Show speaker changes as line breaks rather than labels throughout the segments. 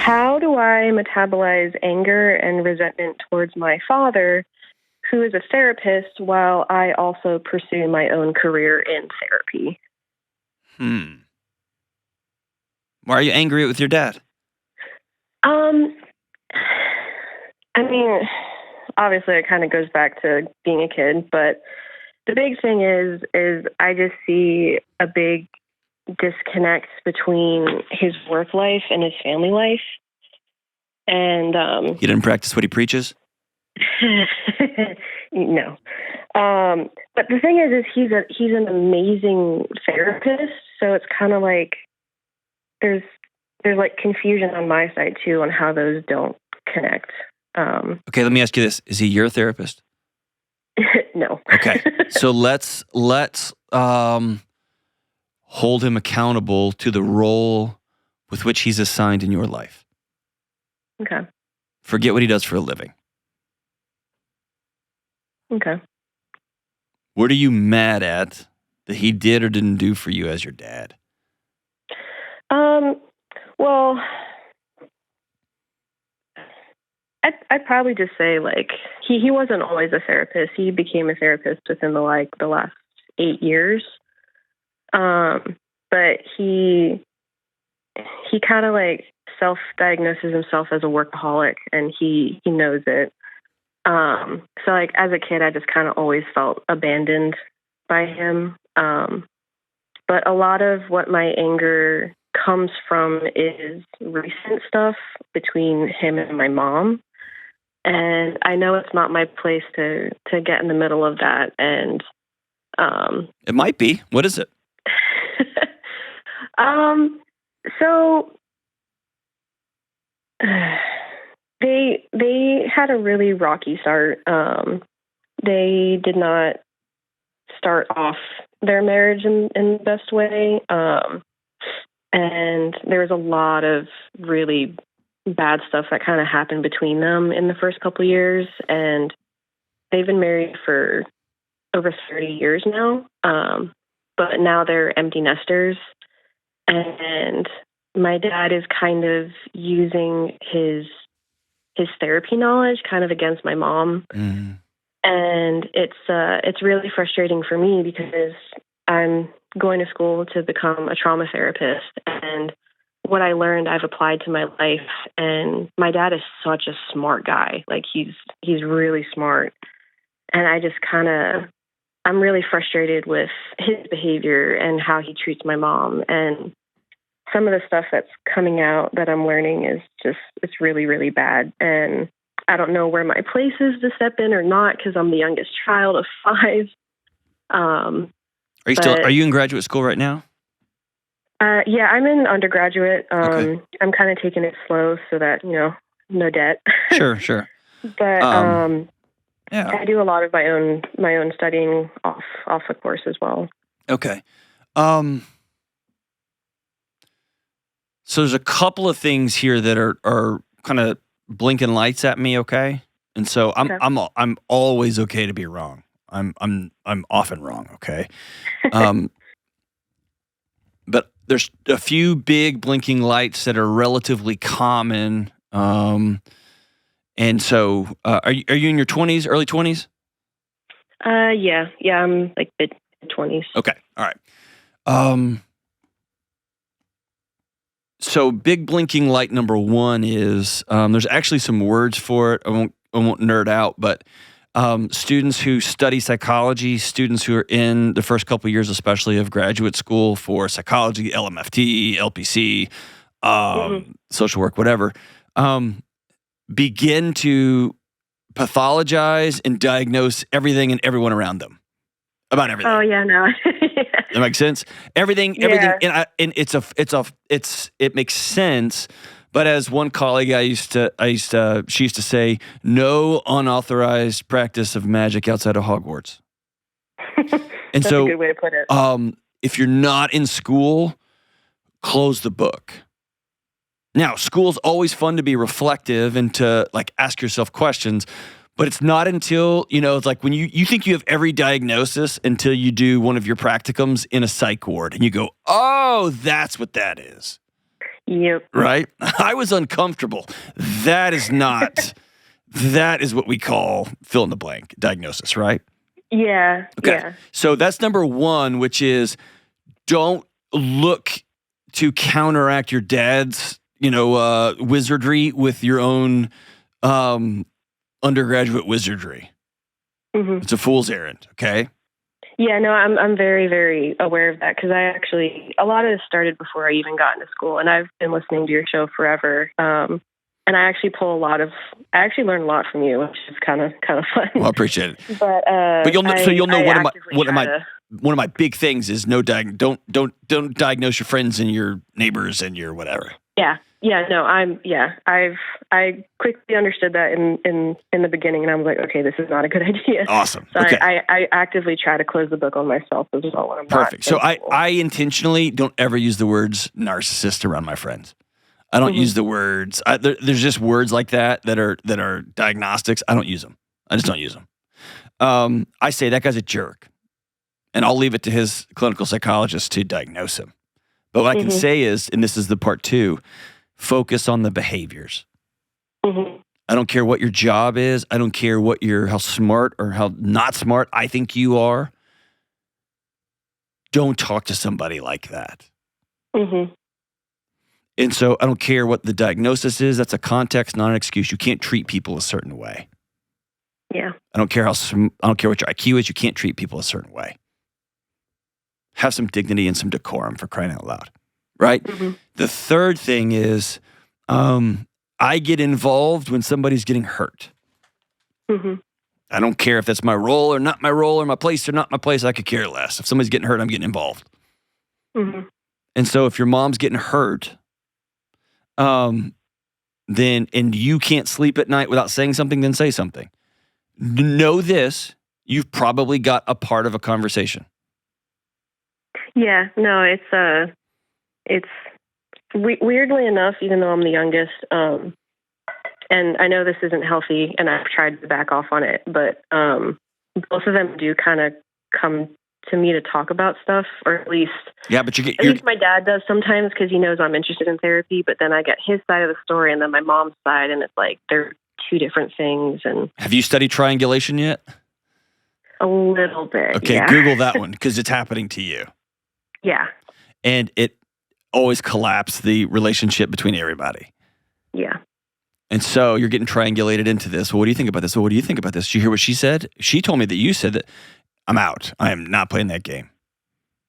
how do I metabolize anger and resentment towards my father, who is a therapist, while I also pursue my own career in therapy?
Why are you angry with your dad?
I mean, obviously it kind of goes back to being a kid, but the big thing is I just see a big disconnect between his work life and his family life. And
He didn't practice what he preaches?
No. But the thing is he's an amazing therapist, so it's kind of like there's like confusion on my side too on how those don't connect.
Okay, let me ask you this: is he your therapist?
No.
Okay, so let's hold him accountable to the role with which he's assigned in your life.
Okay.
Forget what he does for a living.
Okay.
What are you mad at that he did or didn't do for you as your dad?
Well, I'd probably just say like he wasn't always a therapist. He became a therapist within the last 8 years. But he kind of like self-diagnoses himself as a workaholic, and he knows it. So like as a kid, I just kind of always felt abandoned by him. But a lot of what my anger comes from is recent stuff between him and my mom. And I know it's not my place to get in the middle of that. And
it might be. What is it?
So they had a really rocky start. They did not start off their marriage in the best way. And there was a lot of really bad stuff that kind of happened between them in the first couple of years. And they've been married for over 30 years now. But now they're empty nesters. And my dad is kind of using his therapy knowledge kind of against my mom.
Mm-hmm.
And it's really frustrating for me because I'm going to school to become a trauma therapist, and what I learned I've applied to my life. And my dad is such a smart guy. Like he's really smart. And I just I'm really frustrated with his behavior and how he treats my mom. And some of the stuff that's coming out that I'm learning is it's really, really bad. And I don't know where my place is to step in or not, because I'm the youngest child of 5.
Are you in graduate school right now?
Yeah, I'm in undergraduate.
Okay.
I'm kind of taking it slow so that, no debt.
Sure.
But
yeah.
I do a lot of my own studying off the course as well.
Okay. So there's a couple of things here that are kind of blinking lights at me, okay? And so I'm always okay to be wrong. I'm often wrong, okay? But there's a few big blinking lights that are relatively common. And so are you in your 20s, early 20s?
Yeah, I'm like mid-20s.
Okay. All right. So big blinking light number 1 is there's actually some words for it. I won't nerd out, but students who study psychology, students who are in the first couple of years, especially of graduate school for psychology, LMFT, LPC, social work, whatever, begin to pathologize and diagnose everything and everyone around them about everything.
Oh yeah, no.
That makes sense. Everything, and it makes sense. But as one colleague she used to say, no unauthorized practice of magic outside of Hogwarts. And
That's
so,
a good way to put it.
If you're not in school, close the book. Now, school's always fun to be reflective and to like ask yourself questions. But it's not until, it's like when you think you have every diagnosis until you do one of your practicums in a psych ward and you go, oh, that's what that is.
Yep.
right? I was uncomfortable. That is not, that is what we call fill in the blank diagnosis, right?
Yeah.
Okay.
Yeah.
So that's number one, which is don't look to counteract your dad's, wizardry with your own undergraduate wizardry.
Mm-hmm.
It's a fool's errand, okay?
Yeah, no, I'm very, very aware of that because a lot of this started before I even got into school, and I've been listening to your show forever. And I actually I actually learn a lot from you, which is kind of fun.
Well, I appreciate it.
But
you'll know one of my big things is don't diagnose your friends and your neighbors and your whatever.
I quickly understood that in the beginning, and I was like, okay, this is not a good idea.
Awesome.
So
okay.
I actively try to close the book on myself as well when I'm
perfect. So
not
I intentionally don't ever use the words narcissist around my friends. I don't use the words. There's just words like that are diagnostics. I don't use them. I just don't use them. I say that guy's a jerk, and I'll leave it to his clinical psychologist to diagnose him. But what I can say is, and this is the part two, focus on the behaviors. I don't care what your job is. I don't care how smart or how not smart I think you are. Don't talk to somebody like that. And so I don't care what the diagnosis is. That's a context, not an excuse. You can't treat people a certain way.
Yeah.
I don't care what your IQ is. You can't treat people a certain way. Have some dignity and some decorum, for crying out loud, right? The third thing is I get involved when somebody's getting hurt. I don't care if that's my role or not my role or my place or not my place. I could care less. If somebody's getting hurt, I'm getting involved. And so if your mom's getting hurt, and you can't sleep at night without saying something, then say something. Know this, you've probably got a part of a conversation.
Yeah, no, it's weirdly enough, even though I'm the youngest, and I know this isn't healthy, and I've tried to back off on it, but both of them do kind of come to me to talk about stuff, or at least at least my dad does sometimes because he knows I'm interested in therapy. But then I get his side of the story, and then my mom's side, and it's like they're two different things. And
have you studied triangulation yet?
A little bit.
Okay,
yeah.
Google that one because it's happening to you.
Yeah.
And it always collapsed the relationship between everybody.
Yeah.
And so you're getting triangulated into this. Well, what do you think about this? Well, what do you think about this? Did you hear what she said? She told me that you said that. I'm out. I am not playing that game.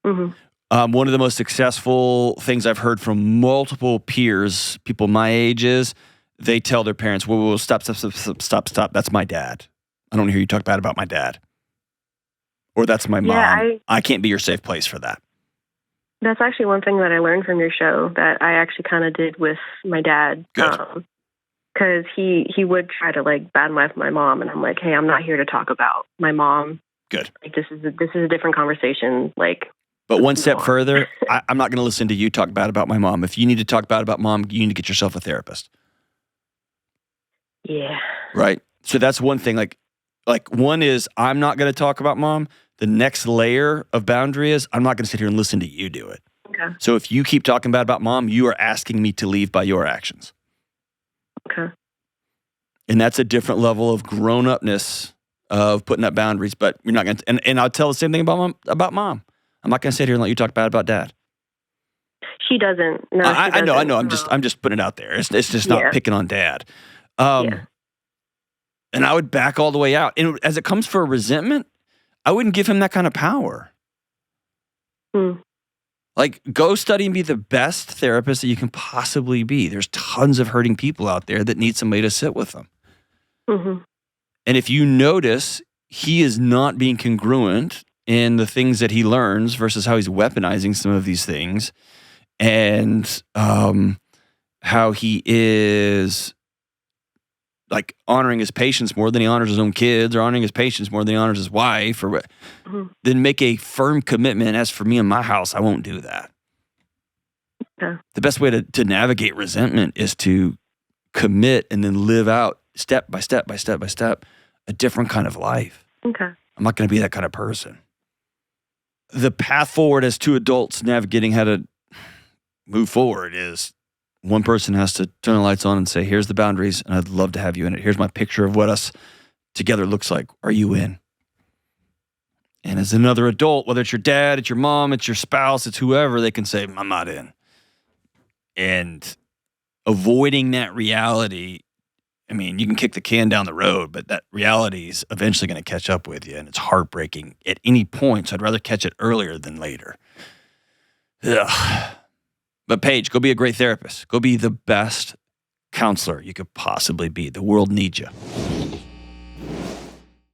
One of the most successful things I've heard from multiple peers, people my age, is they tell their parents, whoa, stop. That's my dad. I don't want to hear you talk bad about my dad. Or that's my mom. I can't be your safe place for that.
That's actually one thing that I learned from your show that I actually kind of did with my dad.
Good.
Because he would try to badmouth my mom, and I'm like, hey, I'm not here to talk about my mom.
Good.
This is a different conversation.
But one step further, I'm not going to listen to you talk bad about my mom. If you need to talk bad about mom, you need to get yourself a therapist.
Yeah.
Right. So that's one thing. One is I'm not going to talk about mom. The next layer of boundary is I'm not going to sit here and listen to you do it.
Okay.
So if you keep talking bad about mom, you are asking me to leave by your actions.
Okay.
And that's a different level of grown-upness of putting up boundaries, but you're not going to, and I'll tell the same thing about mom. I'm not going to sit here and let you talk bad about dad.
She doesn't. No,
I know. I'm just putting it out there. It's just not picking on dad. And I would back all the way out. And as it comes for resentment, I wouldn't give him that kind of power. Go study and be the best therapist that you can possibly be. There's tons of hurting people out there that need somebody to sit with them. And if you notice he is not being congruent in the things that he learns versus how he's weaponizing some of these things, and how he is honoring his patients more than he honors his own kids, or honoring his patients more than he honors his wife, or then make a firm commitment. As for me and my house, I won't do that.
Yeah.
The best way to navigate resentment is to commit and then live out step by step by step by step a different kind of life.
Okay.
I'm not going to be that kind of person. The path forward as two adults navigating how to move forward is one person has to turn the lights on and say, here's the boundaries, and I'd love to have you in it. Here's my picture of what us together looks like. Are you in? And as another adult, whether it's your dad, it's your mom, it's your spouse, it's whoever, they can say, I'm not in. And avoiding that reality, I mean, you can kick the can down the road, but that reality is eventually going to catch up with you, and it's heartbreaking at any point, so I'd rather catch it earlier than later. Ugh. But Paige, go be a great therapist. Go be the best counselor you could possibly be. The world needs you.